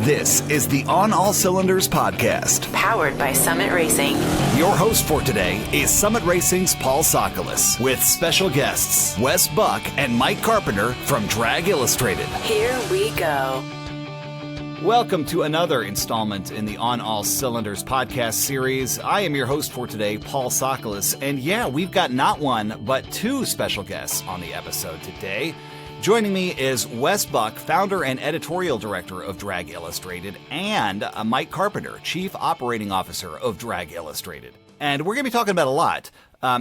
This is the On All Cylinders podcast, powered by Summit Racing. Your host for today is Summit Racing's Paul Sokolis, with special guests Wes Buck and Mike Carpenter from Drag Illustrated. Here we go. Welcome to another installment in the On All Cylinders podcast series. I am your host for today, Paul Sokolis, and yeah, we've got not one, but two special guests on the episode today. Joining me is Wes Buck, founder and editorial director of Drag Illustrated, and Mike Carpenter, chief operating officer of Drag Illustrated. And we're going to be talking about a lot,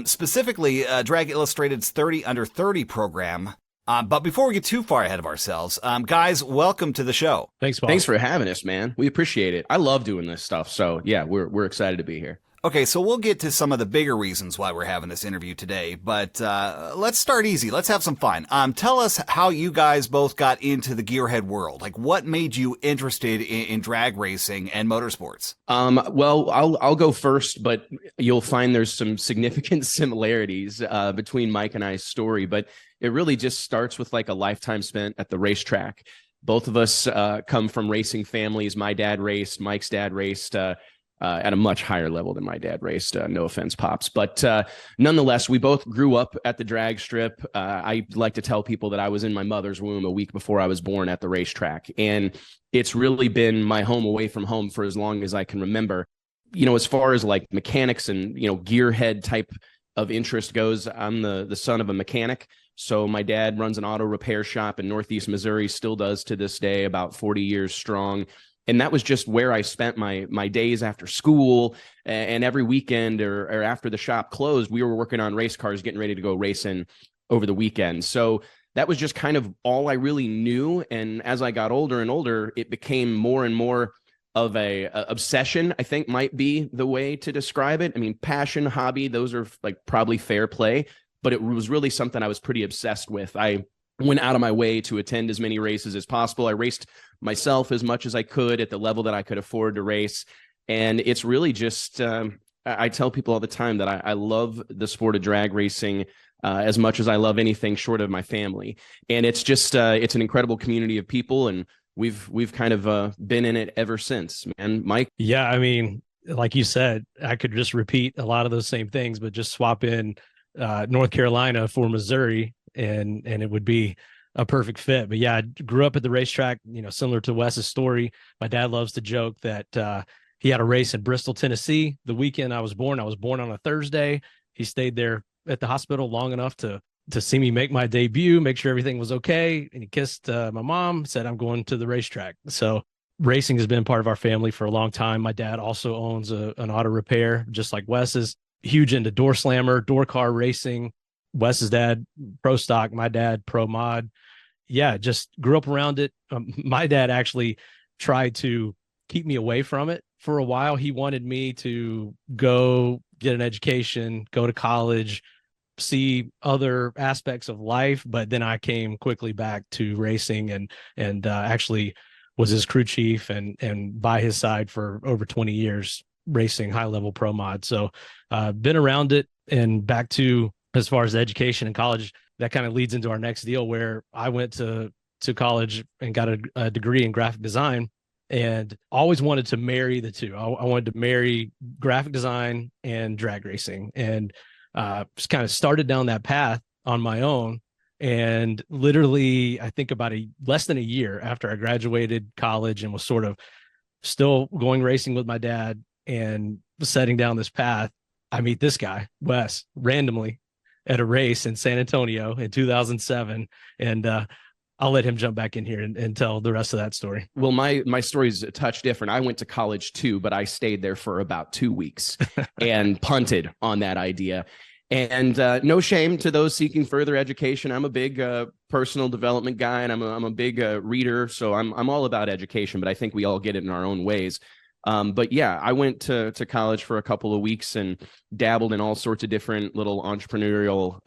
specifically Drag Illustrated's 30 Under 30 program. But before we get too far ahead of ourselves, guys, welcome to the show. Thanks, Paul. Thanks for having us, man. We appreciate it. I love doing this stuff. So yeah, we're excited to be here. Okay, so we'll get to some of the bigger reasons why we're having this interview today, but let's start easy. Let's have some fun. Tell us how you guys both got into the gearhead world. Like, what made you interested in drag racing and motorsports? Well, I'll go first, but you'll find there's some significant similarities between Mike and I's story, but it really just starts with like a lifetime spent at the racetrack. Both of us come from racing families. My dad raced, Mike's dad raced, at a much higher level than my dad raced. No offense, Pops. But nonetheless, we both grew up at the drag strip. I like to tell people that I was in my mother's womb a week before I was born at the racetrack. And it's really been my home away from home for as long as I can remember. You know, as far as like mechanics and, you know, gearhead type of interest goes, I'm the son of a mechanic. So my dad runs an auto repair shop in Northeast Missouri, still does to this day, about 40 years strong. And that was just where I spent my days after school, and every weekend or after the shop closed, we were working on race cars, getting ready to go racing over the weekend. So that was just kind of all I really knew. And as I got older and older, it became more and more of a obsession, I think might be the way to describe it. I mean, passion, hobby, those are like probably fair play, but it was really something I was pretty obsessed with. I went out of my way to attend as many races as possible. I raced myself as much as I could at the level that I could afford to race. And it's really just, I tell people all the time that I love the sport of drag racing as much as I love anything short of my family. And it's just, it's an incredible community of people. And we've kind of been in it ever since, man. Mike? Yeah, I mean, like you said, I could just repeat a lot of those same things, but just swap in North Carolina for Missouri, and it would be a perfect fit. But yeah, I grew up at the racetrack, you know, similar to Wes's story. My dad loves to joke that he had a race in Bristol, Tennessee, the weekend I was born. I was born on a Thursday. He stayed there at the hospital long enough to see me make my debut, make sure everything was okay. And he kissed my mom, said, "I'm going to the racetrack." So racing has been part of our family for a long time. My dad also owns an auto repair, just like Wes's. Huge into door slammer, door car racing. Wes's dad, pro stock, my dad, pro mod. Yeah, just grew up around it. My dad actually tried to keep me away from it for a while. He wanted me to go get an education, go to college, see other aspects of life. But then I came quickly back to racing and actually was his crew chief and by his side for over 20 years, racing high level pro mod. So been around it. And back to as far as education in college, that kind of leads into our next deal, where I went to college and got a degree in graphic design, and always wanted to marry the two. I wanted to marry graphic design and drag racing, and just kind of started down that path on my own. And literally, I think about less than a year after I graduated college and was sort of still going racing with my dad and setting down this path, I meet this guy, Wes, randomly at a race in San Antonio in 2007. And I'll let him jump back in here and tell the rest of that story. Well, my story's a touch different. I went to college too, but I stayed there for about 2 weeks and punted on that idea. And no shame to those seeking further education. I'm a big personal development guy, and I'm a big reader. So I'm all about education, but I think we all get it in our own ways. But yeah, I went to college for a couple of weeks and dabbled in all sorts of different little entrepreneurial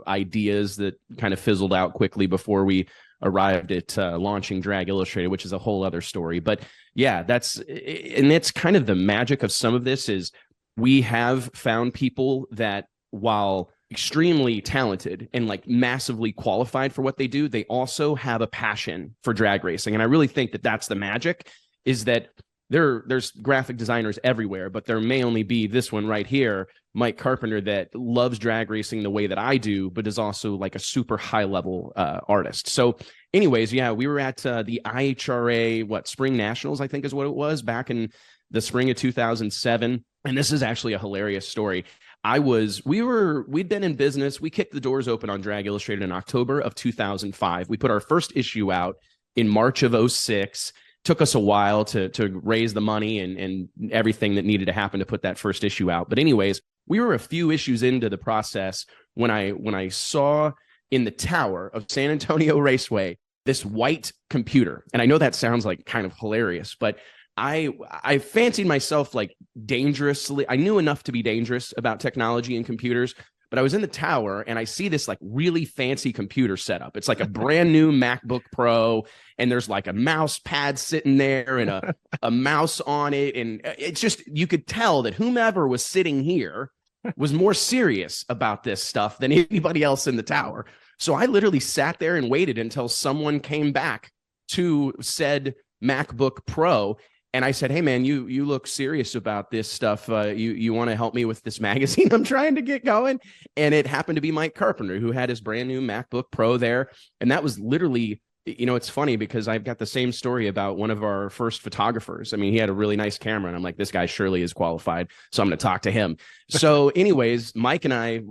ideas that kind of fizzled out quickly before we arrived at launching Drag Illustrated, which is a whole other story. But yeah, it's kind of the magic of some of this is we have found people that, while extremely talented and like massively qualified for what they do, they also have a passion for drag racing. And I really think that that's the magic. is that there's graphic designers everywhere, but there may only be this one right here, Mike Carpenter, that loves drag racing the way that I do, but is also like a super high level artist. So anyways, yeah, we were at the IHRA, Spring Nationals, I think is what it was, back in the spring of 2007. And this is actually a hilarious story. We'd been in business. We kicked the doors open on Drag Illustrated in October of 2005. We put our first issue out in March of 06. Took us a while to raise the money and everything that needed to happen to put that first issue out. But anyways, we were a few issues into the process when I saw in the tower of San Antonio Raceway this white computer. And I know that sounds like kind of hilarious, but I fancied myself like dangerously. I knew enough to be dangerous about technology and computers, but I was in the tower and I see this like really fancy computer setup. It's like a brand new MacBook Pro, and there's like a mouse pad sitting there and a mouse on it. And it's just, you could tell that whomever was sitting here was more serious about this stuff than anybody else in the tower. So I literally sat there and waited until someone came back to said MacBook Pro. And I said, hey, man, you look serious about this stuff. You want to help me with this magazine I'm trying to get going? And it happened to be Mike Carpenter, who had his brand new MacBook Pro there. And that was literally, it's funny because I've got the same story about one of our first photographers. I mean, he had a really nice camera, and I'm like, this guy surely is qualified, so I'm going to talk to him. So anyways, Mike and I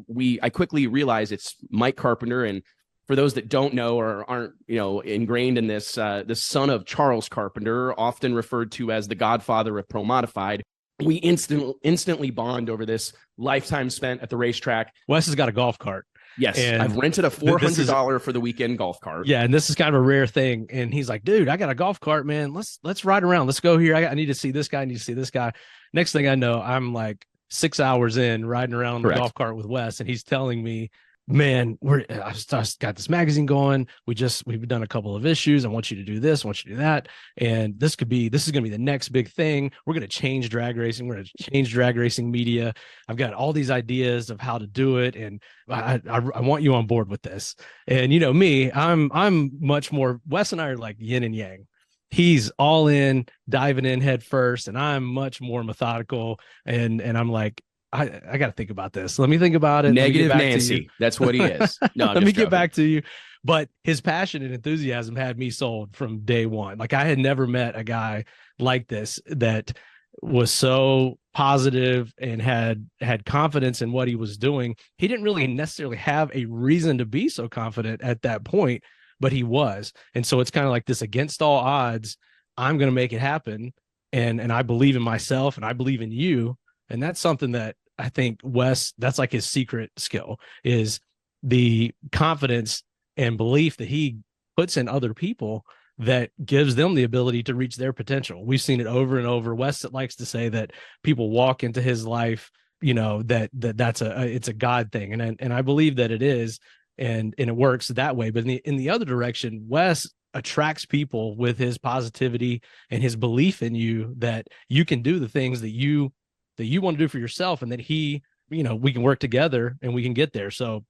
quickly realized it's Mike Carpenter. And for those that don't know or aren't, ingrained in this, the son of Charles Carpenter, often referred to as the godfather of Pro Modified, we instantly bond over this lifetime spent at the racetrack. Wes has got a golf cart. Yes, and I've rented a $400 for the weekend golf cart. Yeah, and this is kind of a rare thing. And he's like, dude, I got a golf cart, man. Let's ride around. Let's go here. I need to see this guy. I need to see this guy. Next thing I know, I'm like 6 hours in riding around on the golf cart with Wes, and he's telling me, man, I just got this magazine going. We've done a couple of issues. I want you to do this. I want you to do that. And this is going to be the next big thing. We're going to change drag racing. We're going to change drag racing media. I've got all these ideas of how to do it. And I want you on board with this. And me, I'm much more, Wes and I are like yin and yang. He's all in, diving in head first. And I'm much more methodical. And I'm like, I got to think about this. Let me think about it. Negative Nancy. That's what he is. No, let me get back to you. But his passion and enthusiasm had me sold from day one. Like, I had never met a guy like this that was so positive and had confidence in what he was doing. He didn't really necessarily have a reason to be so confident at that point, but he was. And so it's kind of like this against all odds, I'm going to make it happen. And I believe in myself and I believe in you. And that's something that I think Wes, that's like his secret skill, is the confidence and belief that he puts in other people that gives them the ability to reach their potential. We've seen it over and over. Wes likes to say that people walk into his life, that's it's a God thing. And I believe that it is, and it works that way. But in the other direction, Wes attracts people with his positivity and his belief in you, that you can do the things that you want to do for yourself, and that we can work together and we can get there. So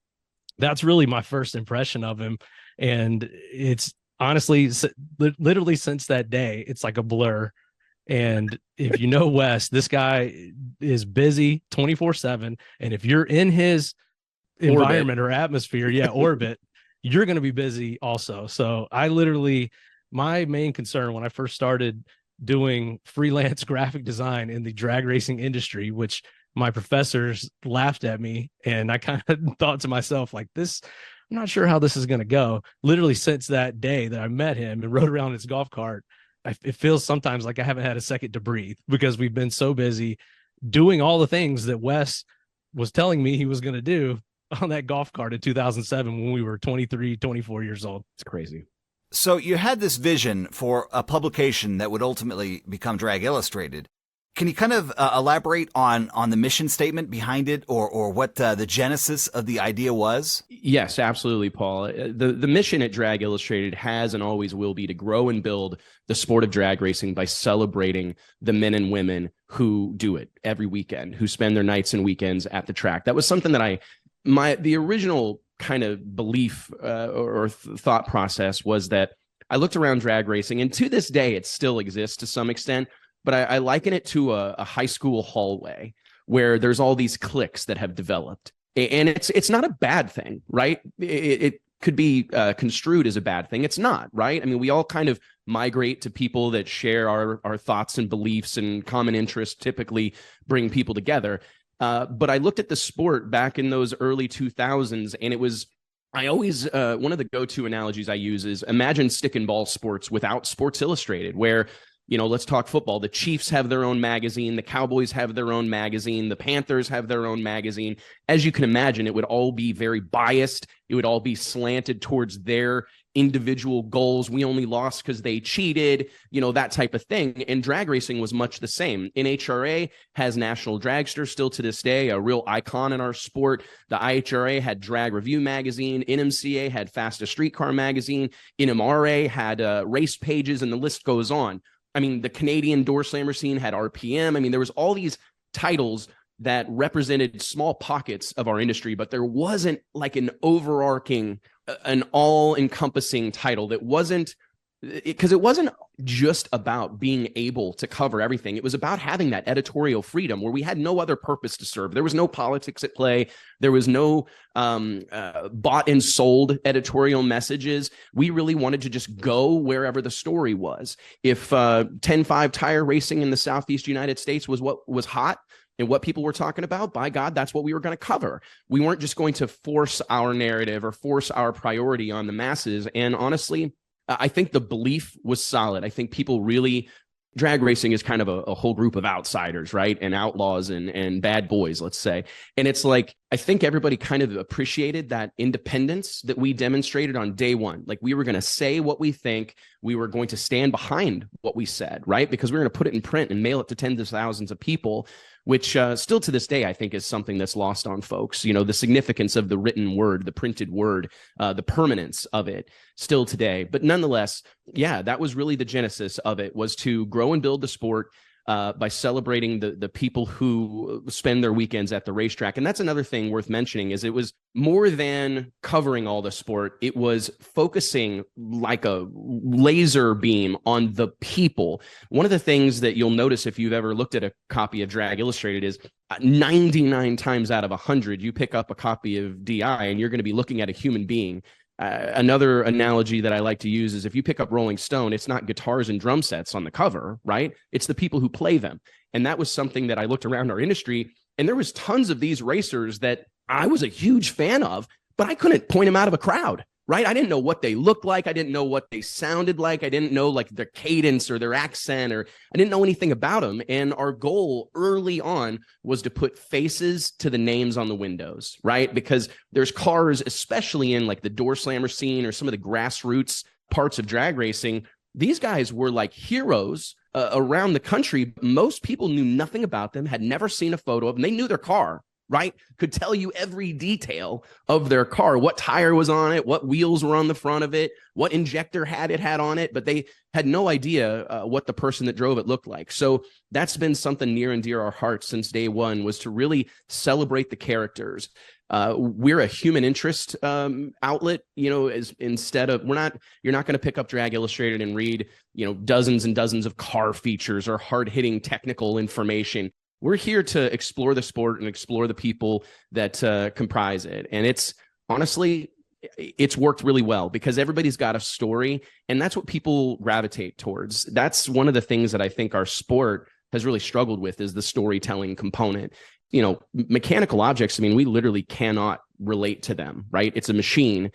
that's really my first impression of him. And it's honestly, literally since that day, it's like a blur. And if you know Wes, this guy is busy 24/7. And if you're in his environment or atmosphere, orbit, you're going to be busy also. So my main concern when I first started doing freelance graphic design in the drag racing industry, which my professors laughed at me, and I kind of thought to myself, like, this, I'm not sure how this is going to go. Literally since that day that I met him and rode around his golf cart, it feels sometimes like I haven't had a second to breathe, because we've been so busy doing all the things that Wes was telling me he was going to do on that golf cart in 2007 when we were 23, 24 years old. It's crazy. So you had this vision for a publication that would ultimately become Drag Illustrated. Can you kind of elaborate on the mission statement behind it, or what the genesis of the idea was? Yes, absolutely, Paul. The mission at Drag Illustrated has and always will be to grow and build the sport of drag racing by celebrating the men and women who do it every weekend, who spend their nights and weekends at the track. That was something that the original kind of belief or thought process was that I looked around drag racing, and to this day, it still exists to some extent, but I liken it to a high school hallway where there's all these cliques that have developed. And it's not a bad thing, right? It could be construed as a bad thing. It's not, right? I mean, we all kind of migrate to people that share our thoughts and beliefs, and common interests typically bring people together. But I looked at the sport back in those early 2000s, and I always, one of the go-to analogies I use is imagine stick and ball sports without Sports Illustrated, where, let's talk football. The Chiefs have their own magazine. The Cowboys have their own magazine. The Panthers have their own magazine. As you can imagine, it would all be very biased. It would all be slanted towards their individual goals. We only lost because they cheated, that type of thing. And drag racing was much the same. NHRA has National Dragster still to this day, a real icon in our sport. The IHRA had Drag Review magazine. NMCA had Fastest Streetcar magazine. NMRA had race pages, and the list goes on. I mean, the Canadian door slammer scene had RPM. I mean, there was all these titles that represented small pockets of our industry, but there wasn't like an overarching, an all-encompassing title that wasn't, because it wasn't just about being able to cover everything. It was about having that editorial freedom where we had no other purpose to serve. There was no politics at play. There was no bought and sold editorial messages. We really wanted to just go wherever the story was. If 10.5 tire racing in the Southeast United States was what was hot and what people were talking about, by God, that's what we were going to cover. We weren't just going to force our narrative or force our priority on the masses. And honestly, I think the belief was solid. I think people really, drag racing is kind of a whole group of outsiders, right? And outlaws and bad boys, let's say. And it's like, I think everybody kind of appreciated that independence that we demonstrated on day one. Like, we were going to say what we think. We were going to stand behind what we said, right? Because we were going to put it in print and mail it to tens of thousands of people, which still to this day, I think is something that's lost on folks. The significance of the written word, the printed word, the permanence of it still today. But nonetheless, yeah, that was really the genesis of it, was to grow and build the sport by celebrating the people who spend their weekends at the racetrack. And that's another thing worth mentioning, is it was more than covering all the sport. It was focusing like a laser beam on the people. One of the things that you'll notice if you've ever looked at a copy of Drag Illustrated is 99 times out of 100, you pick up a copy of DI and you're going to be looking at a human being. Another analogy that I like to use is if you pick up Rolling Stone, it's not guitars and drum sets on the cover, right? It's the people who play them. And that was something that I looked around our industry, and there was tons of these racers that I was a huge fan of, but I couldn't point them out of a crowd, right? I didn't know what they looked like. I didn't know what they sounded like. I didn't know like their cadence or their accent, or I didn't know anything about them. And our goal early on was to put faces to the names on the windows, right? Because there's cars, especially in like the door slammer scene or some of the grassroots parts of drag racing. These guys were like heroes around the country. Most people knew nothing about them, had never seen a photo of them. They knew their car, right? Could tell you every detail of their car, what tire was on it, what wheels were on the front of it, what injector had on it, but they had no idea what the person that drove it looked like. So that's been something near and dear our hearts since day one, was to really celebrate the characters. We're a human interest outlet, as instead of, you're not going to pick up Drag Illustrated and read, dozens and dozens of car features or hard-hitting technical information. We're here to explore the sport and explore the people that comprise it. And it's honestly, it's worked really well because everybody's got a story, and that's what people gravitate towards. That's one of the things that I think our sport has really struggled with, is the storytelling component. Mechanical objects, I mean, we literally cannot relate to them, right? It's a machine.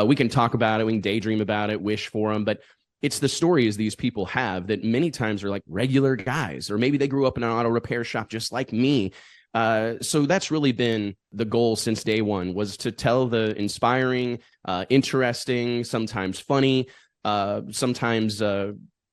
We can talk about it, we can daydream about it, wish for them, but it's the stories these people have that many times are like regular guys, or maybe they grew up in an auto repair shop just like me. So that's really been the goal since day one, was to tell the inspiring, interesting, sometimes funny, sometimes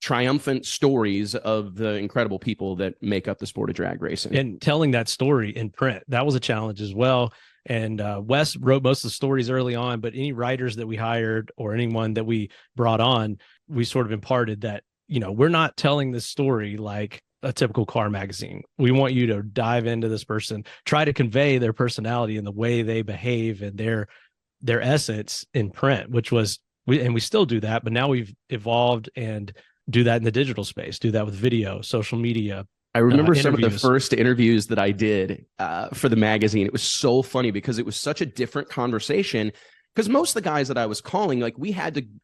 triumphant stories of the incredible people that make up the sport of drag racing. And telling that story in print, that was a challenge as well. And Wes wrote most of the stories early on, but any writers that we hired or anyone that we brought on, we sort of imparted that, we're not telling this story like a typical car magazine. We want you to dive into this person, try to convey their personality and the way they behave and their essence in print, which was we still do that, but now we've evolved and do that in the digital space, do that with video, social media. I remember some of the interviews. first interviews that I did for the magazine. It was so funny because it was such a different conversation. Because most of the guys that I was calling, like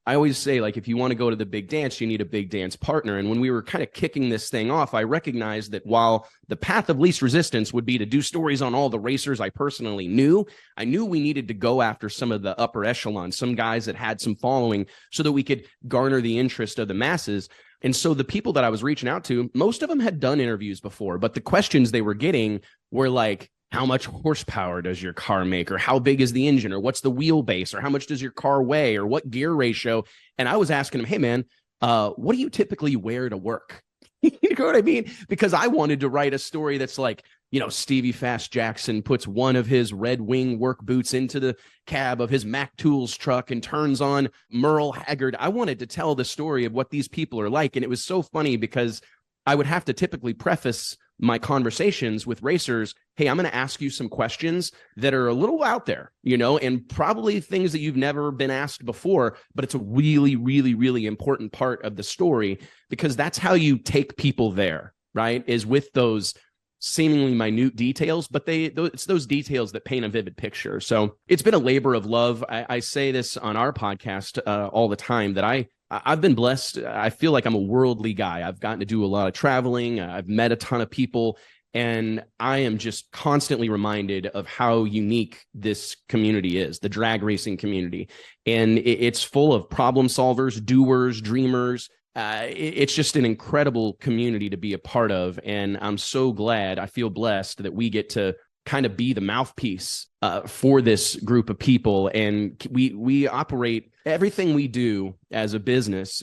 I always say, like, if you want to go to the big dance, you need a big dance partner. And when we were kind of kicking this thing off, I recognized that while the path of least resistance would be to do stories on all the racers I personally knew, I knew we needed to go after some of the upper echelon, some guys that had some following so that we could garner the interest of the masses. And so the people that I was reaching out to, most of them had done interviews before, but the questions they were getting were like, how much horsepower does your car make? Or how big is the engine? Or what's the wheelbase? Or how much does your car weigh? Or what gear ratio? And I was asking him, hey, man, what do you typically wear to work? You know what I mean? Because I wanted to write a story that's like, you know, Stevie Fast Jackson puts one of his Red Wing work boots into the cab of his Mac Tools truck and turns on Merle Haggard. I wanted to tell the story of what these people are like. And it was so funny because I would have to typically preface my conversations with racers, hey, I'm going to ask you some questions that are a little out there, you know, and probably things that you've never been asked before, but it's a really, really, really important part of the story because that's how you take people there, right? Is with those seemingly minute details, but it's those details that paint a vivid picture. So it's been a labor of love. I say this on our podcast all the time that I've been blessed. I feel like I'm a worldly guy. I've gotten to do a lot of traveling. I've met a ton of people, and I am just constantly reminded of how unique this community is, the drag racing community. And it's full of problem solvers, doers, dreamers. It's just an incredible community to be a part of. And I'm so glad, I feel blessed that we get to kind of be the mouthpiece for this group of people. And we operate everything we do as a business,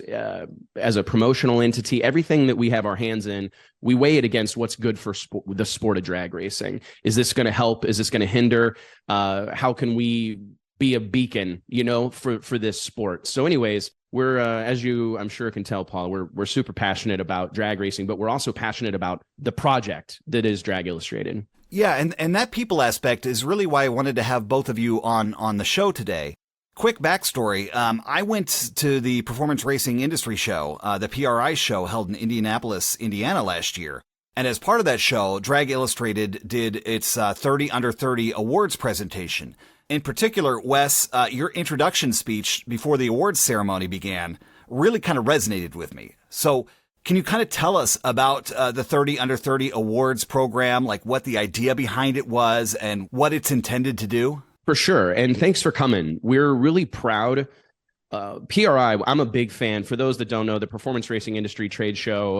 as a promotional entity, everything that we have our hands in, we weigh it against what's good for the sport of drag racing. Is this going to help? Is this going to hinder? How can we be a beacon, you know, for this sport? So anyways, we're, as you, I'm sure can tell, Paul, we're super passionate about drag racing, but we're also passionate about the project that is Drag Illustrated. Yeah, and that people aspect is really why I wanted to have both of you on the show today. Quick backstory. I went to the Performance Racing Industry Show, the PRI show held in Indianapolis, Indiana last year. And as part of that show, Drag Illustrated did its 30 Under 30 awards presentation. In particular, Wes, your introduction speech before the awards ceremony began really kind of resonated with me. So can you kind of tell us about the 30 Under 30 awards program, like what the idea behind it was and what it's intended to do? For sure. And thanks for coming. We're really proud. PRI, I'm a big fan. For those that don't know, the Performance Racing Industry Trade Show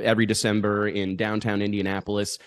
every December in downtown Indianapolis.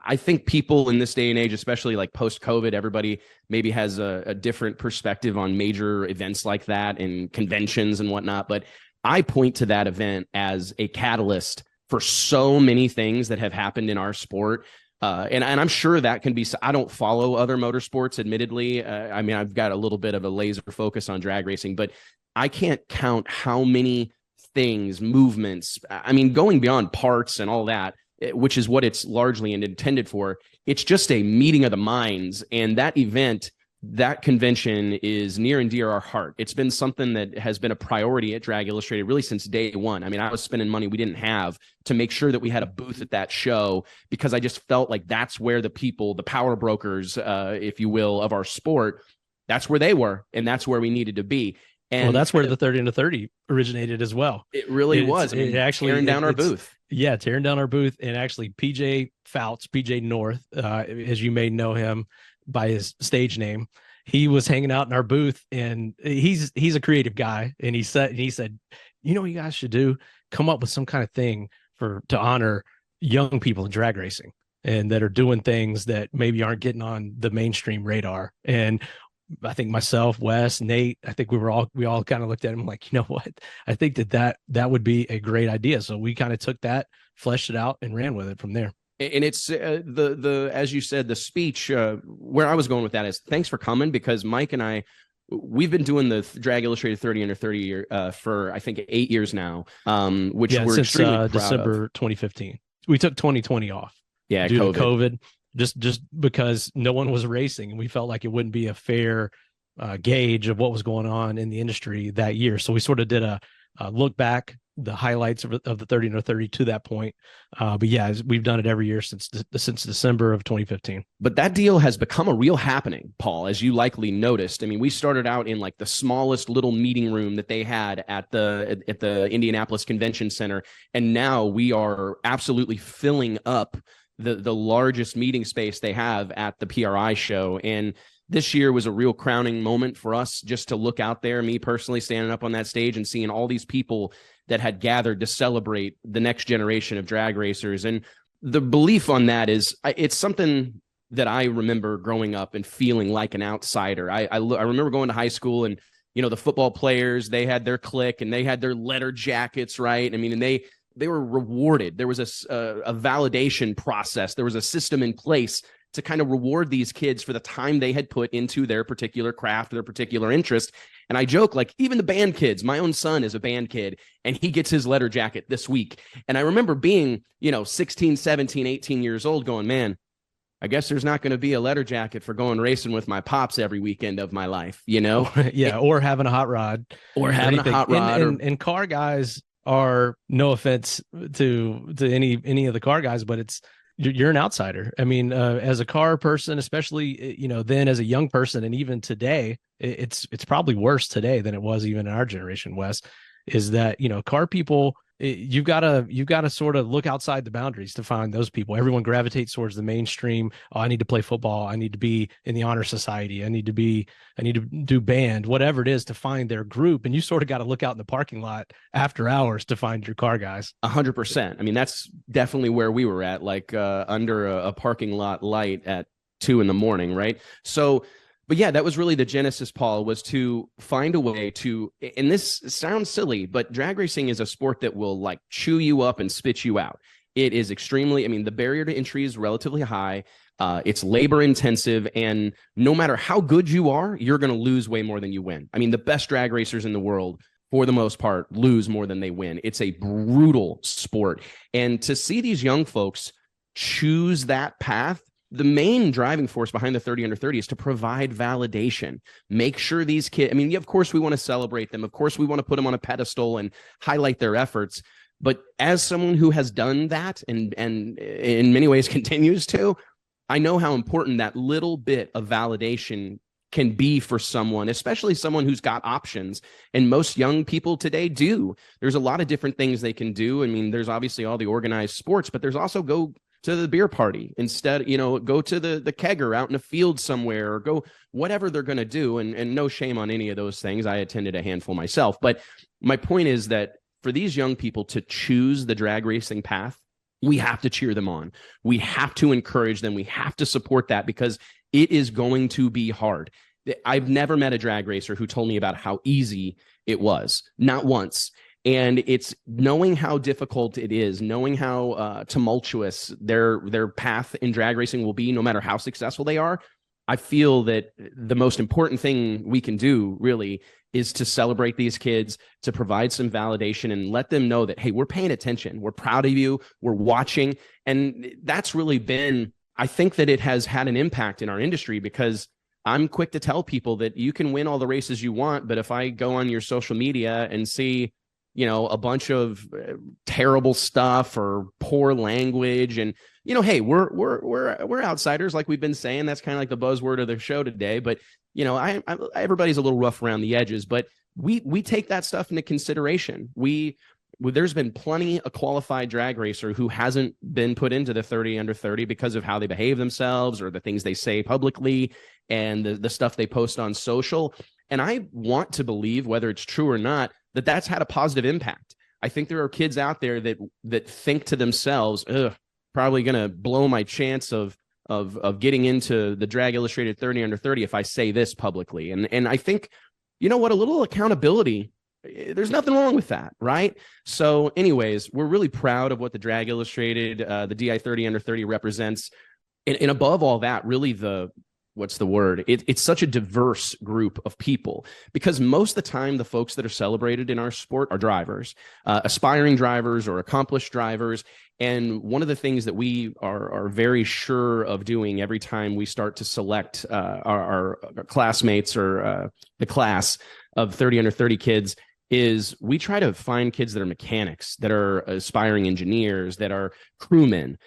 I think people in this day and age, especially like post-COVID, everybody maybe has a different perspective on major events like that and conventions and whatnot. But I point to that event as a catalyst for so many things that have happened in our sport. And I'm sure that can be, I don't follow other motorsports, admittedly. I mean, I've got a little bit of a laser focus on drag racing, but I can't count how many things, movements, I mean, going beyond parts and all that, which is what it's largely intended for. It's just a meeting of the minds. And that event, that convention is near and dear our heart. It's been something that has been a priority at Drag Illustrated really since day one. I mean, I was spending money we didn't have to make sure that we had a booth at that show because I just felt like that's where the people, the power brokers, if you will, of our sport, that's where they were. And that's where we needed to be. And well, that's where the 30 Under 30 originated as well. It really was. I mean, it actually tearing down our booth. Yeah, tearing down our booth. And actually, PJ Fouts, PJ North, as you may know him by his stage name, he was hanging out in our booth, and he's a creative guy. And he said, you know what you guys should do? Come up with some kind of thing to honor young people in drag racing and that are doing things that maybe aren't getting on the mainstream radar. And I think myself, Wes, Nate, I think we all kind of looked at him like, you know what? I think that would be a great idea. So we kind of took that, fleshed it out, and ran with it from there. And it's the as you said, the speech, where I was going with that is thanks for coming, because Mike and I, we've been doing the Drag Illustrated 30 Under 30 for I think 8 years now, which we're since extremely proud December of. 2015. We took 2020 off. Yeah, due to COVID, just because no one was racing, and we felt like it wouldn't be a fair gauge of what was going on in the industry that year. So we sort of did a look back, the highlights of the 30 under 30 to that point. But yeah, we've done it every year since December of 2015. But that deal has become a real happening, Paul, as you likely noticed. I mean, we started out in like the smallest little meeting room that they had at the Indianapolis Convention Center, and now we are absolutely filling up the largest meeting space they have at the PRI show. And this year was a real crowning moment for us, just to look out there, me personally standing up on that stage and seeing all these people that had gathered to celebrate the next generation of drag racers. And the belief on that is, it's something that I remember growing up and feeling like an outsider. I remember going to high school, and, you know, the football players, they had their clique and they had their letter jackets, right? I mean, and they were rewarded. There was a validation process. There was a system in place to kind of reward these kids for the time they had put into their particular craft, their particular interest. And I joke, like, even the band kids, my own son is a band kid, and he gets his letter jacket this week. And I remember being, 16, 17, 18 years old going, man, I guess there's not going to be a letter jacket for going racing with my pops every weekend of my life, Yeah, or having a hot rod. Or having a hot rod. And car guys are, no offense to any of the car guys, but you're an outsider. I mean, as a car person, especially, then as a young person, and even today, it's probably worse today than it was even in our generation, Wes, is that, car people, you've got to sort of look outside the boundaries to find those people. Everyone gravitates towards the mainstream. Oh, I need to play football. I need to be in the honor society. I need to do band, whatever it is, to find their group. And you sort of got to look out in the parking lot after hours to find your car guys. 100%. I mean, that's definitely where we were at, like under a parking lot light at 2 a.m, right? So, but yeah, that was really the genesis, Paul, was to find a way to, and this sounds silly, but drag racing is a sport that will like chew you up and spit you out. It is extremely, the barrier to entry is relatively high. It's labor intensive, and no matter how good you are, you're going to lose way more than you win. I mean, the best drag racers in the world, for the most part, lose more than they win. It's a brutal sport. And to see these young folks choose that path, the main driving force behind the 30 under 30 is to provide validation. Make sure these kids, of course we want to celebrate them. Of course we want to put them on a pedestal and highlight their efforts. But as someone who has done that and in many ways continues to, I know how important that little bit of validation can be for someone, especially someone who's got options. And most young people today do. There's a lot of different things they can do. There's obviously all the organized sports, but there's also go to the beer party instead, go to the kegger out in a field somewhere, or go whatever they're going to do. And no shame on any of those things. I attended a handful myself. But my point is that for these young people to choose the drag racing path, we have to cheer them on. We have to encourage them. We have to support that, because it is going to be hard. I've never met a drag racer who told me about how easy it was. Not once. And it's knowing how difficult it is, knowing how tumultuous their path in drag racing will be, no matter how successful they are. I feel that the most important thing we can do really is to celebrate these kids, to provide some validation and let them know that, hey, we're paying attention. We're proud of you. We're watching. And that's really been, I think that it has had an impact in our industry, because I'm quick to tell people that you can win all the races you want, but if I go on your social media and see a bunch of terrible stuff or poor language, and hey, we're outsiders, like we've been saying. That's kind of like the buzzword of the show today. But everybody's a little rough around the edges, but we take that stuff into consideration. There's been plenty of qualified drag racer who hasn't been put into the 30 under 30 because of how they behave themselves or the things they say publicly and the stuff they post on social. And I want to believe, whether it's true or not, that that's had a positive impact. I think there are kids out there that think to themselves, probably going to blow my chance of getting into the Drag Illustrated 30 under 30 if I say this publicly. And I think, a little accountability, there's nothing wrong with that, right? So anyways, we're really proud of what the Drag Illustrated, the DI 30 under 30 represents. And above all that, really the what's the word? It's such a diverse group of people, because most of the time the folks that are celebrated in our sport are drivers, aspiring drivers or accomplished drivers. And one of the things that we are very sure of doing every time we start to select our classmates or the class of 30 under 30 kids is we try to find kids that are mechanics, that are aspiring engineers, that are crewmen,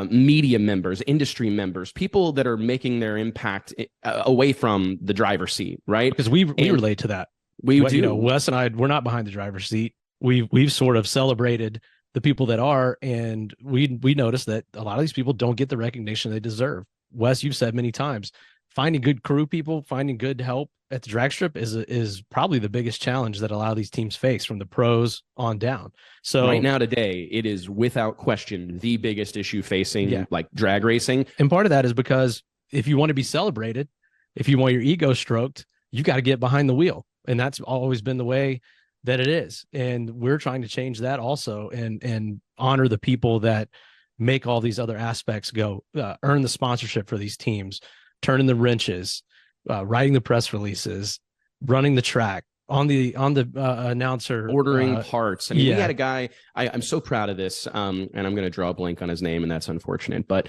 media members, industry members, people that are making their impact away from the driver's seat, right? Because we relate to that. We do. You know, Wes and I, we're not behind the driver's seat. We've sort of celebrated the people that are, and we notice that a lot of these people don't get the recognition they deserve. Wes, you've said many times, finding good crew people, finding good help at the drag strip is probably the biggest challenge that a lot of these teams face, from the pros on down. So right now, today, it is without question the biggest issue facing like drag racing. And part of that is because if you want to be celebrated, if you want your ego stroked, you got to get behind the wheel. And that's always been the way that it is. And we're trying to change that also, and honor the people that make all these other aspects go, earn the sponsorship for these teams, turning the wrenches, writing the press releases, running the track, on the announcer, ordering parts. I mean, we had a guy, I'm so proud of this, and I'm going to draw a blank on his name, and that's unfortunate, but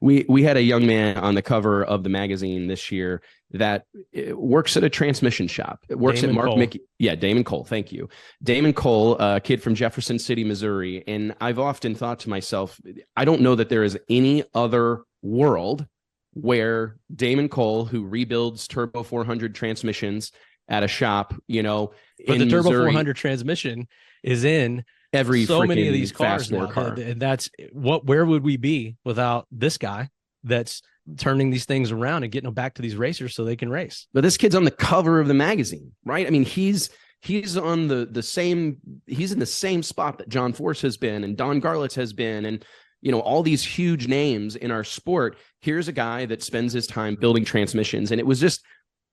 we had a young man on the cover of the magazine this year that works at a transmission shop. It works Damon at Mark Cole. Mickey. Yeah, Damon Cole. Thank you. Damon Cole, a kid from Jefferson City, Missouri. And I've often thought to myself, I don't know that there is any other world where Damon Cole, who rebuilds Turbo 400 transmissions at a shop, you know, but the Turbo Missouri, 400 transmission is in every so many of these fast cars now, car. and that's where would we be without this guy that's turning these things around and getting them back to these racers so they can race. But this kid's on the cover of the magazine, right? I mean, he's on the same, he's in the same spot that John Force has been and Don Garlitz has been, and you know, all these huge names in our sport. Here's a guy that spends his time building transmissions. And it was just,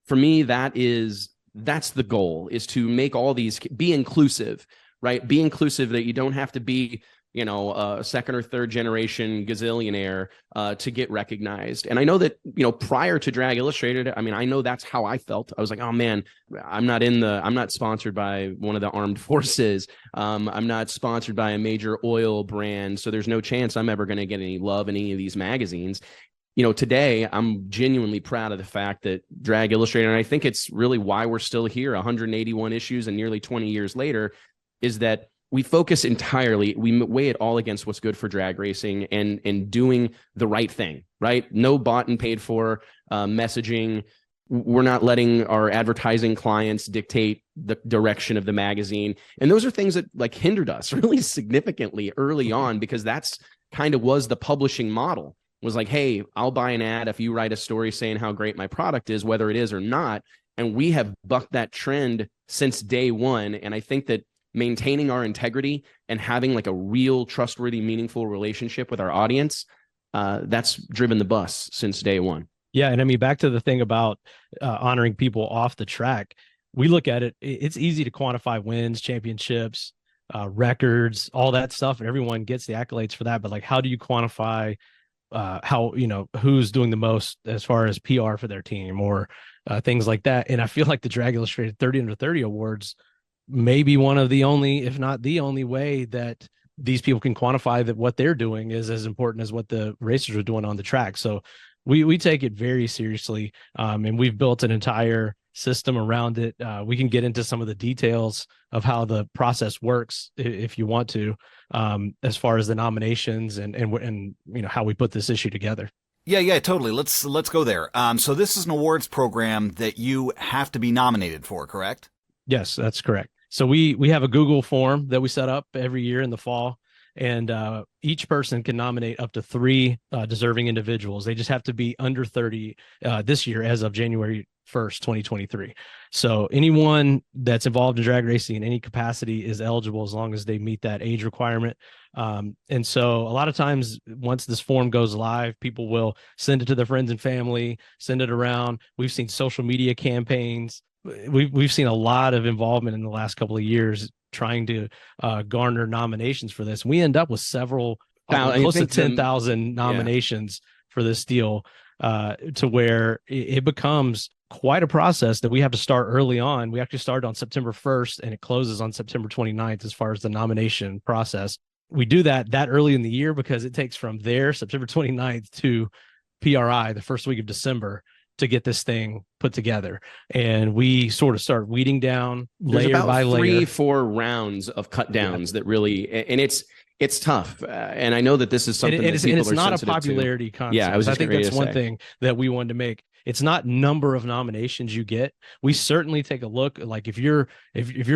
for me, that's the goal, is to make all these, be inclusive, right? Be inclusive, that you don't have to be, you know, a second or third generation gazillionaire to get recognized. And I know that, you know, prior to Drag Illustrated, I mean, I know that's how I felt. I was like, oh man, I'm not sponsored by one of the armed forces. I'm not sponsored by a major oil brand. So there's no chance I'm ever going to get any love in any of these magazines. You know, today I'm genuinely proud of the fact that Drag Illustrated, and I think it's really why we're still here 181 issues and nearly 20 years later, is that we focus entirely, we weigh it all against what's good for drag racing and doing the right thing, right? No bought and paid for messaging. We're not letting our advertising clients dictate the direction of the magazine. And those are things that like hindered us really significantly early on, because that's kind of was the publishing model, was like, hey, I'll buy an ad if you write a story saying how great my product is, whether it is or not. And we have bucked that trend since day one. And I think that maintaining our integrity and having like a real trustworthy, meaningful relationship with our audience, that's driven the bus since day one. Yeah. And I mean, back to the thing about honoring people off the track, we look at it, it's easy to quantify wins, championships, records, all that stuff. And everyone gets the accolades for that. But like, how do you quantify how, you know, who's doing the most as far as PR for their team or things like that? And I feel like the Drag Illustrated 30 under 30 awards may be one of the only, if not the only way that these people can quantify that what they're doing is as important as what the racers are doing on the track. So we take it very seriously, and we've built an entire system around it. We can get into some of the details of how the process works if you want to, as far as the nominations and you know, how we put this issue together. Yeah, totally. Let's go there. So this is an awards program that you have to be nominated for, correct? Yes, that's correct. So we have a Google form that we set up every year in the fall, and each person can nominate up to 3 deserving individuals. They just have to be under 30 this year as of January 1st, 2023. So anyone that's involved in drag racing in any capacity is eligible as long as they meet that age requirement. And so a lot of times once this form goes live, people will send it to their friends and family, send it around. We've seen social media campaigns. We've seen a lot of involvement in the last couple of years trying to garner nominations for this. We end up with several, close to 10,000 nominations for this deal. to where it becomes quite a process that we have to start early on. We actually started on September 1st and it closes on September 29th as far as the nomination process. We do that early in the year because it takes from there, September 29th, to PRI, the first week of December, to get this thing put together. And we sort of start weeding down layer by layer. 3-4 rounds of cut downs that really, and it's tough. And I know that this is something that people it's are not a sensitive popularity to. concept. Yeah, I think that's one thing that we wanted to make. It's not number of nominations you get. We certainly take a look. Like if you're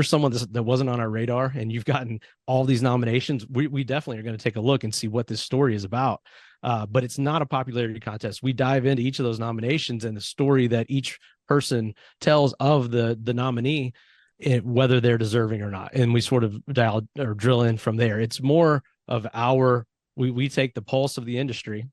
someone that wasn't on our radar and you've gotten all these nominations, we definitely are going to take a look and see what this story is about. But it's not a popularity contest. We dive into each of those nominations and the story that each person tells of the nominee, whether they're deserving or not. And we sort of drill in from there. It's more of we take the pulse of the industry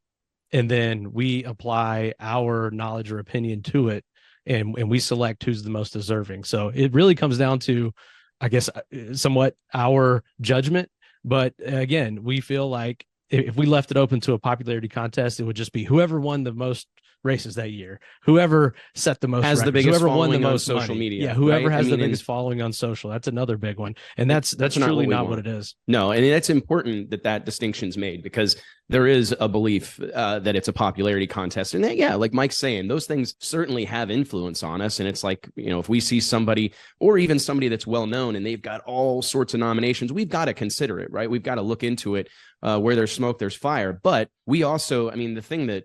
and then we apply our knowledge or opinion to it. And we select who's the most deserving. So it really comes down to, I guess, somewhat our judgment. But again, we feel like if we left it open to a popularity contest, it would just be whoever won the most races that year, whoever set the most has records, the biggest whoever won the following on most social money. media. Yeah, whoever right? has the biggest following on social. That's another big one. And that's truly not what it is. No, and it's important that distinction's made because there is a belief that it's a popularity contest. And then, yeah, like Mike's saying, those things certainly have influence on us. And it's like, if we see somebody or even somebody that's well known and they've got all sorts of nominations, we've got to consider it, right? We've got to look into it. Where there's smoke, there's fire. But we also, the thing that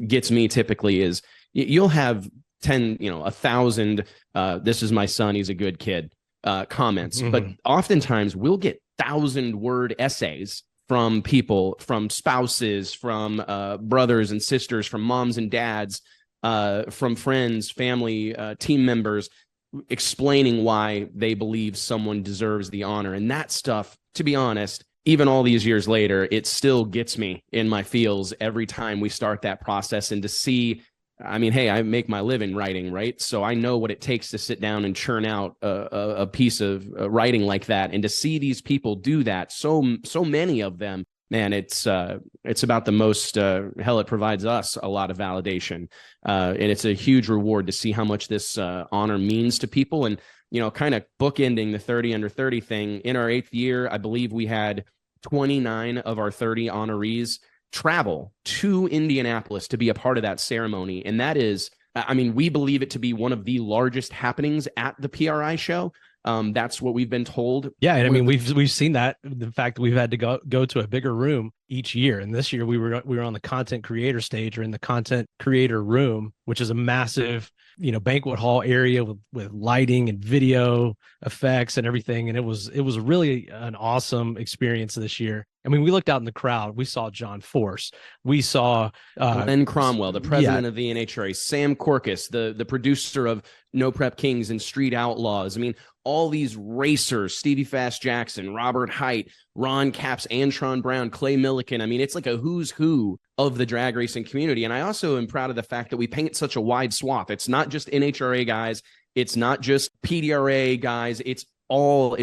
gets me typically is you'll have 10, 1,000, this is my son, he's a good kid, comments. Mm-hmm. But oftentimes we'll get 1,000-word essays from people, from spouses, from brothers and sisters, from moms and dads, from friends, family, team members, explaining why they believe someone deserves the honor. And that stuff, to be honest, even all these years later, it still gets me in my feels every time we start that process. And to see, hey, I make my living writing, right? So I know what it takes to sit down and churn out a piece of writing like that. And to see these people do that, so many of them, man, it's about the most, hell, it provides us a lot of validation. And it's a huge reward to see how much this honor means to people. And, kind of bookending the 30 under 30 thing, in our 8th year, I believe we had 29 of our 30 honorees travel to Indianapolis to be a part of that ceremony. And that is, we believe it to be one of the largest happenings at the PRI show. That's what we've been told. Yeah, and we've seen that. The fact that we've had to go to a bigger room each year, and this year we were on the content creator stage, or in the content creator room, which is a massive banquet hall area with lighting and video effects and everything. And it was really an awesome experience this year. We looked out in the crowd. We saw John Force. We saw Glenn Cromwell, the president of the NHRA, Sam Corcus, the producer of No Prep Kings and Street Outlaws. All these racers, Stevie Fast Jackson, Robert Height, Ron Capps, Antron Brown, Clay Milliken. It's like a who's who of the drag racing community. And I also am proud of the fact that we paint such a wide swath. It's not just NHRA guys. It's not just PDRA guys. It's all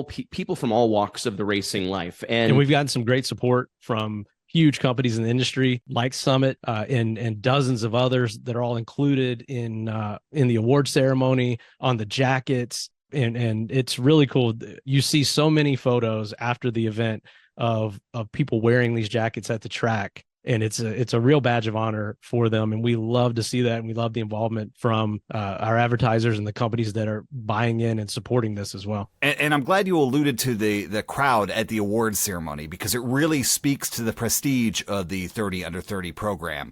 people from all walks of the racing life. And we've gotten some great support from huge companies in the industry like Summit and dozens of others that are all included in the award ceremony, on the jackets. And it's really cool. You see so many photos after the event of people wearing these jackets at the track. And it's a real badge of honor for them. And we love to see that. And we love the involvement from our advertisers and the companies that are buying in and supporting this as well. And I'm glad you alluded to the crowd at the awards ceremony, because it really speaks to the prestige of the 30 under 30 program.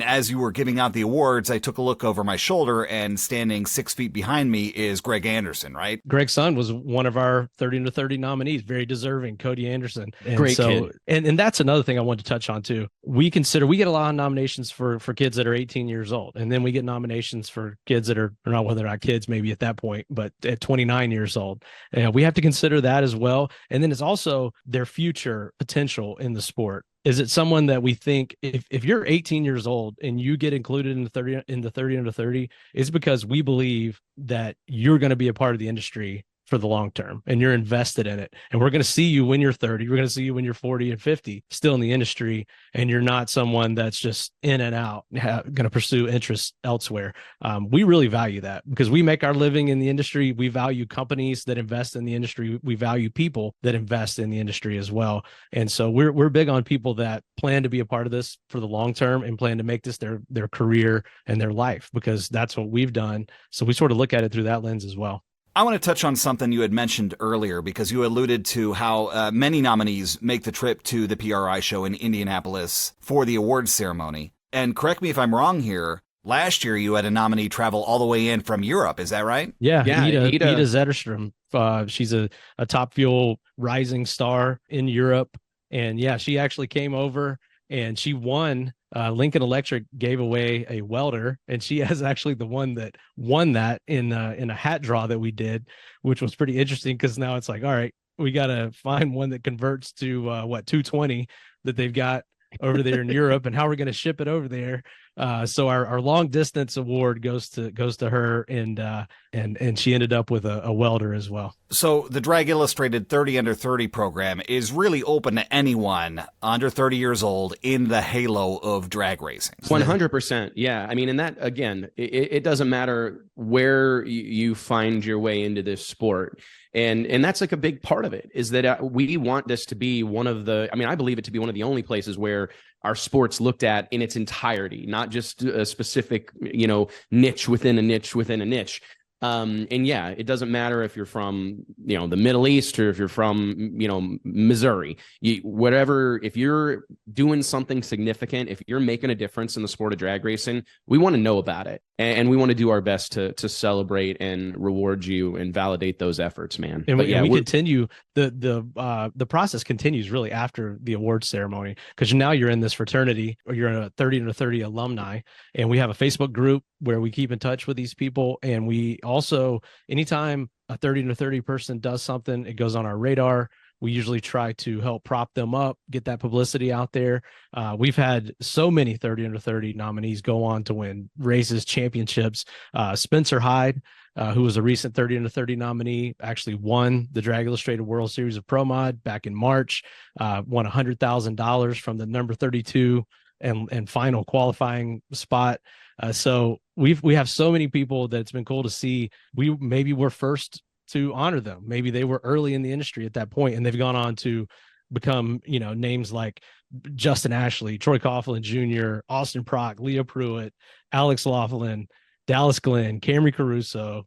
As you were giving out the awards, I took a look over my shoulder, and standing 6 feet behind me is Greg Anderson, right? Greg's son was one of our 30 under 30 nominees, very deserving, Cody Anderson. And great kid. And that's another thing I wanted to touch on too. We get a lot of nominations for kids that are 18 years old. And then we get nominations for kids that are not, whether they're not kids maybe at that point, but at 29 years old. And we have to consider that as well. And then it's also their future potential in the sport. Is it someone that we think if you're 18 years old and you get included in the 30 under 30, it's because we believe that you're going to be a part of the industry for the long term, and you're invested in it. And we're going to see you when you're 30. We're going to see you when you're 40 and 50, still in the industry. And you're not someone that's just in and out, going to pursue interests elsewhere. We really value that because we make our living in the industry. We value companies that invest in the industry. We value people that invest in the industry as well. And so we're big on people that plan to be a part of this for the long term and plan to make this their career and their life, because that's what we've done. So we sort of look at it through that lens as well. I want to touch on something you had mentioned earlier, because you alluded to how many nominees make the trip to the PRI show in Indianapolis for the awards ceremony. And correct me if I'm wrong here, last year you had a nominee travel all the way in from Europe. Is that right? Yeah, Ida Zetterstrom. She's a Top Fuel rising star in Europe. And yeah, she actually came over and she won. Lincoln Electric gave away a welder, and she is actually the one that won that in a hat draw that we did, which was pretty interesting, because now it's like, all right, we got to find one that converts to 220 that they've got over there in Europe, and how we're going to ship it over there. So our long distance award goes to her, and she ended up with a welder as well. So the Drag Illustrated 30 Under 30 program is really open to anyone under 30 years old in the halo of drag racing. 100%. Yeah. I mean, and that, again, it doesn't matter where you find your way into this sport. And that's like a big part of it, is that we want this to be one of the, I mean, I believe it to be one of the only places where our sport's looked at in its entirety, not just a specific, niche within a niche within a niche. And yeah, it doesn't matter if you're from, the Middle East or if you're from, Missouri, whatever, if you're doing something significant, if you're making a difference in the sport of drag racing, we want to know about it. And we want to do our best to celebrate and reward you and validate those efforts, man. And we continue, the process continues really after the awards ceremony, because now you're in this fraternity, or you're a 30 Under 30 alumni, and we have a Facebook group where we keep in touch with these people. And we also, anytime a 30 Under 30 person does something, it goes on our radar. We usually try to help prop them up, get that publicity out there. We've had so many 30 Under 30 nominees go on to win races, championships. Spencer Hyde, who was a recent 30 Under 30 nominee, actually won the Drag Illustrated World Series of Pro Mod back in March, won $100,000 from the number 32 and final qualifying spot. So we have so many people that it's been cool to see. Maybe we're first to honor them. Maybe they were early in the industry at that point, and they've gone on to become, names like Justin Ashley, Troy Coughlin Jr., Austin Prock, Leah Pruitt, Alex Laughlin, Dallas Glenn, Camry Caruso,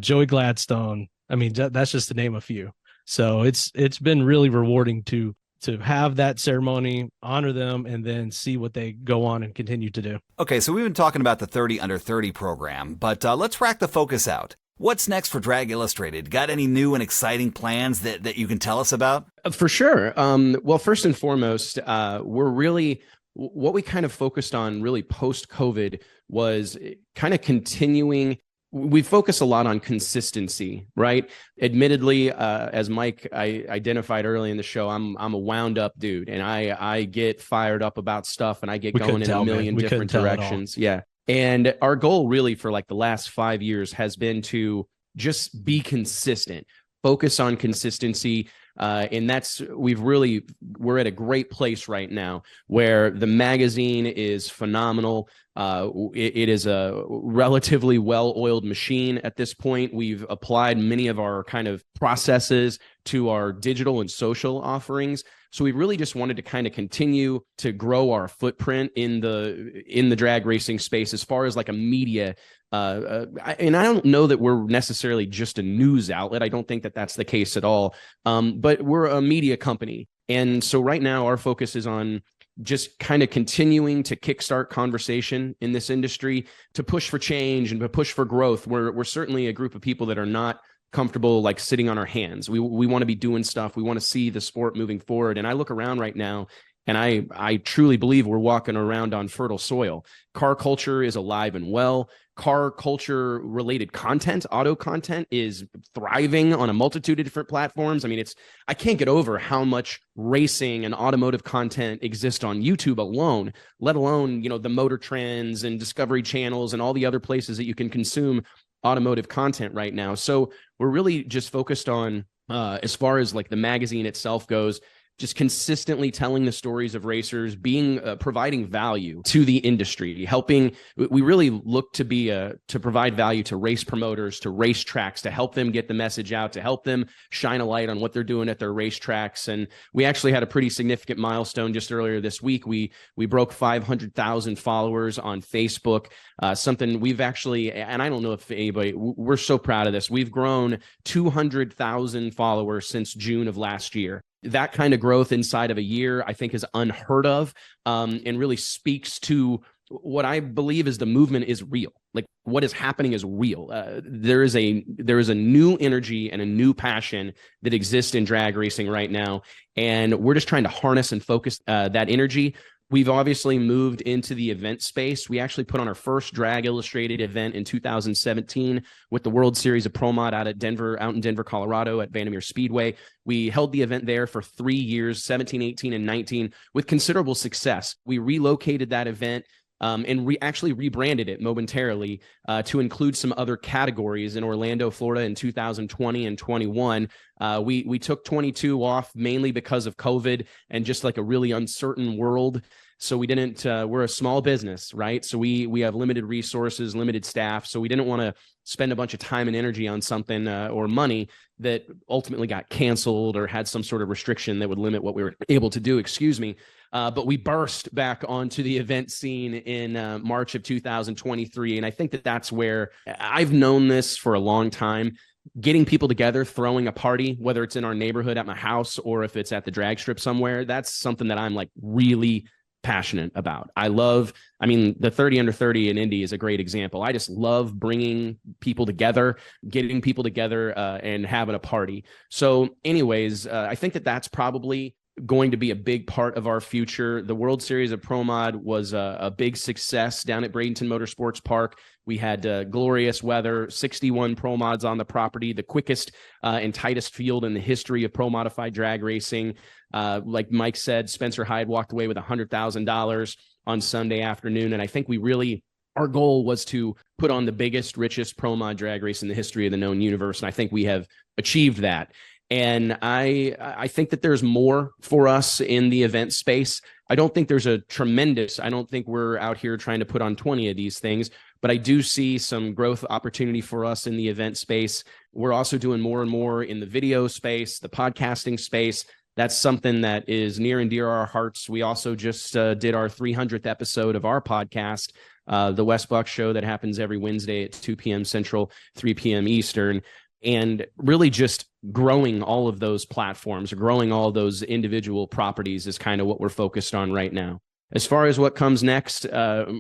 Joey Gladstone. I mean, that's just to name a few. So it's been really rewarding to have that ceremony, honor them, and then see what they go on and continue to do. Okay, so we've been talking about the 30 Under 30 program, but let's rack the focus out. What's next for Drag Illustrated? Got any new and exciting plans that you can tell us about? For sure. Well, first and foremost, we're really, what we kind of focused on really post-COVID was kind of continuing. We focus a lot on consistency, right? Admittedly, as Mike I identified early in the show, I'm a wound up dude, and I get fired up about stuff, and I get going in a million different directions. Yeah. And our goal really for like the last 5 years has been to just be consistent, focus on consistency. And we're at a great place right now where the magazine is phenomenal. It is a relatively well-oiled machine at this point. We've applied many of our kind of processes to our digital and social offerings. So we really just wanted to kind of continue to grow our footprint in the drag racing space as far as like a media. And I don't know that we're necessarily just a news outlet. I don't think that that's the case at all. But we're a media company. And so right now our focus is on just kind of continuing to kickstart conversation in this industry, to push for change and to push for growth. We're certainly a group of people that are not comfortable like sitting on our hands. We want to be doing stuff. We want to see the sport moving forward. And I look around right now, and I truly believe we're walking around on fertile soil. Car culture is alive and well. Car culture related content, auto content, is thriving on a multitude of different platforms. I mean, I can't get over how much racing and automotive content exists on YouTube alone, let alone, the Motor Trends and Discovery channels and all the other places that you can consume automotive content right now. So we're really just focused on, as far as like the magazine itself goes, just consistently telling the stories of racers, being providing value to the industry, helping. We really look to be to provide value to race promoters, to racetracks, to help them get the message out, to help them shine a light on what they're doing at their racetracks. And we actually had a pretty significant milestone just earlier this week. We broke 500,000 followers on Facebook. Something we've actually, and I don't know if anybody, we're so proud of this. We've grown 200,000 followers since June of last year. That kind of growth inside of a year, I think, is unheard of, and really speaks to what I believe is the movement is real. Like what is happening is real. There is a new energy and a new passion that exists in drag racing right now, and we're just trying to harness and focus that energy. We've obviously moved into the event space. We actually put on our first Drag Illustrated event in 2017 with the World Series of Pro Mod out in Denver, Colorado at Vandermeer Speedway. We held the event there for 3 years, 17, 18, and 19, with considerable success. We relocated that event and actually rebranded it momentarily to include some other categories in Orlando, Florida in 2020 and 21. We took 22 off mainly because of COVID and just like a really uncertain world. So we didn't, we're a small business, right? So we have limited resources, limited staff. So we didn't want to spend a bunch of time and energy on something or money that ultimately got canceled or had some sort of restriction that would limit what we were able to do, but we burst back onto the event scene in March of 2023. And I think that that's where I've known this for a long time. Getting people together, throwing a party, whether it's in our neighborhood at my house or if it's at the drag strip somewhere, that's something that I'm like really passionate about. The 30 under 30 in Indy is a great example. I just love bringing people together, getting people together and having a party. So anyways, I think that that's probably going to be a big part of our future. The World Series of Pro Mod was a big success down at Bradenton Motorsports Park. We had glorious weather, 61 Pro Mods on the property, the quickest and tightest field in the history of pro modified drag racing. Like Mike said, Spencer Hyde walked away with $100,000 on Sunday afternoon. And I think our goal was to put on the biggest, richest pro mod drag race in the history of the known universe. And I think we have achieved that. And I think that there's more for us in the event space. I don't think we're out here trying to put on 20 of these things, but I do see some growth opportunity for us in the event space. We're also doing more and more in the video space, the podcasting space. That's something that is near and dear to our hearts. We also just did our 300th episode of our podcast, the Wes Buck Show, that happens every Wednesday at 2 p.m. Central, 3 p.m. Eastern. And really just growing all of those platforms, or growing all those individual properties is kind of what we're focused on right now. As far as what comes next,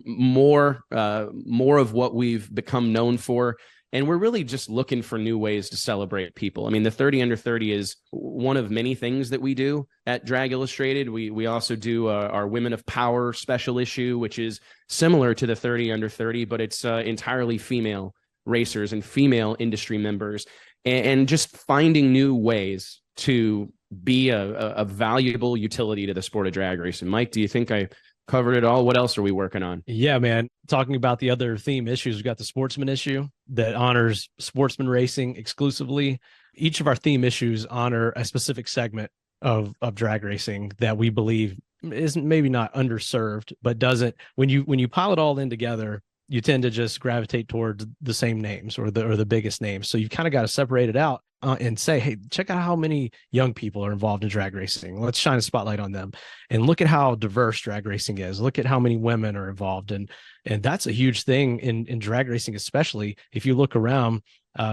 more of what we've become known for. And we're really just looking for new ways to celebrate people. I mean, the 30 under 30 is one of many things that we do at Drag Illustrated. We also do our Women of Power special issue, which is similar to the 30 under 30, but it's entirely female racers and female industry members, and just finding new ways to be a valuable utility to the sport of drag racing. Mike, do you think I covered it all? What else are we working on? Yeah, man. Talking about the other theme issues, we've got the sportsman issue that honors sportsman racing exclusively. Each of our theme issues honor a specific segment of drag racing that we believe is maybe not underserved, but doesn't, when you pile it all in together, you tend to just gravitate towards the same names or the biggest names. So you've kind of got to separate it out and say, hey, check out how many young people are involved in drag racing. Let's shine a spotlight on them and look at how diverse drag racing is. Look at how many women are involved. And that's a huge thing in drag racing, especially if you look around.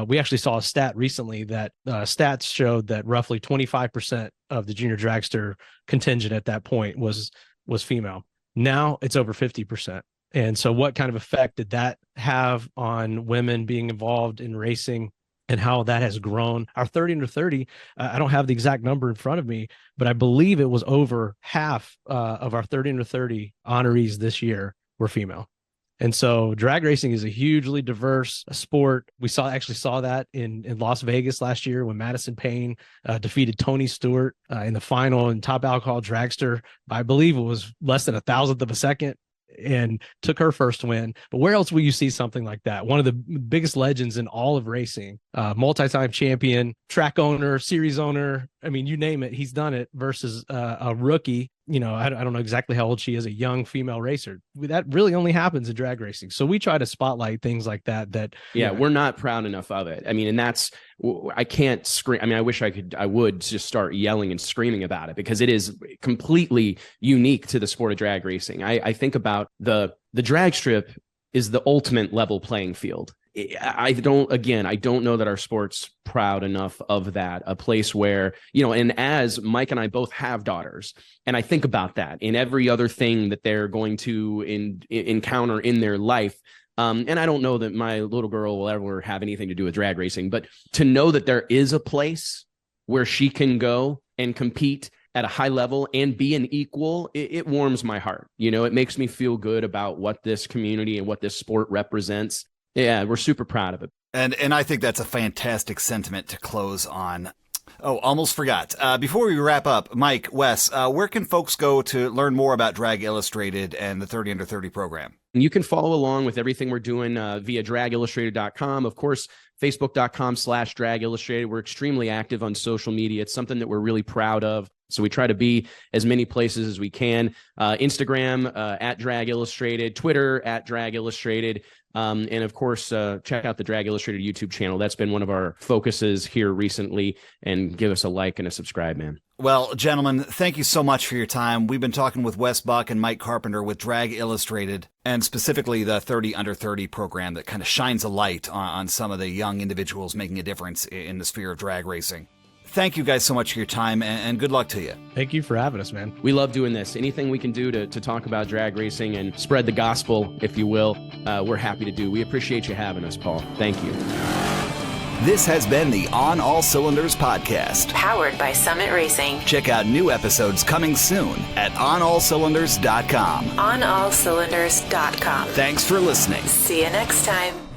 We actually saw a stat recently that stats showed that roughly 25% of the junior dragster contingent at that point was female. Now it's over 50%. And so what kind of effect did that have on women being involved in racing and how that has grown? Our 30 under 30, I don't have the exact number in front of me, but I believe it was over half of our 30 under 30 honorees this year were female. And so drag racing is a hugely diverse sport. We actually saw that in Las Vegas last year when Madison Payne defeated Tony Stewart in the final in Top Alcohol Dragster by, I believe it was less than 1,000th of a second. and took her first win. But where else will you see something like that? One of the biggest legends in all of racing, multi-time champion, track owner, series owner. I mean, you name it, he's done it versus a rookie. You know, I don't know exactly how old she is, a young female racer. That really only happens in drag racing. So we try to spotlight things like that. Yeah, we're not proud enough of it. I mean, and I can't scream. I mean, I wish I would just start yelling and screaming about it, because it is completely unique to the sport of drag racing. I think about the drag strip is the ultimate level playing field. I don't know that our sport's proud enough of that, a place where, you know, and as Mike and I both have daughters, and I think about that in every other thing that they're going to encounter in their life. And I don't know that my little girl will ever have anything to do with drag racing, but to know that there is a place where she can go and compete at a high level and be an equal, it warms my heart. You know, it makes me feel good about what this community and what this sport represents. Yeah, we're super proud of it. And I think that's a fantastic sentiment to close on. Oh, almost forgot. Before we wrap up, Mike, Wes, where can folks go to learn more about Drag Illustrated and the 30 Under 30 program? You can follow along with everything we're doing via dragillustrated.com. Of course, facebook.com/Drag Illustrated. We're extremely active on social media. It's something that we're really proud of. So we try to be as many places as we can. Instagram at Drag Illustrated, Twitter at Drag Illustrated. And of course, check out the Drag Illustrated YouTube channel. That's been one of our focuses here recently. And give us a like and a subscribe, man. Well, gentlemen, thank you so much for your time. We've been talking with Wes Buck and Mike Carpenter with Drag Illustrated, and specifically the 30 Under 30 program that kind of shines a light on some of the young individuals making a difference in the sphere of drag racing. Thank you guys so much for your time, and good luck to you. Thank you for having us, man. We love doing this. Anything we can do to talk about drag racing and spread the gospel, if you will, we're happy to do. We appreciate you having us, Paul. Thank you. This has been the On All Cylinders podcast, Powered by Summit Racing. Check out new episodes coming soon at OnAllCylinders.com. OnAllCylinders.com. Thanks for listening. See you next time.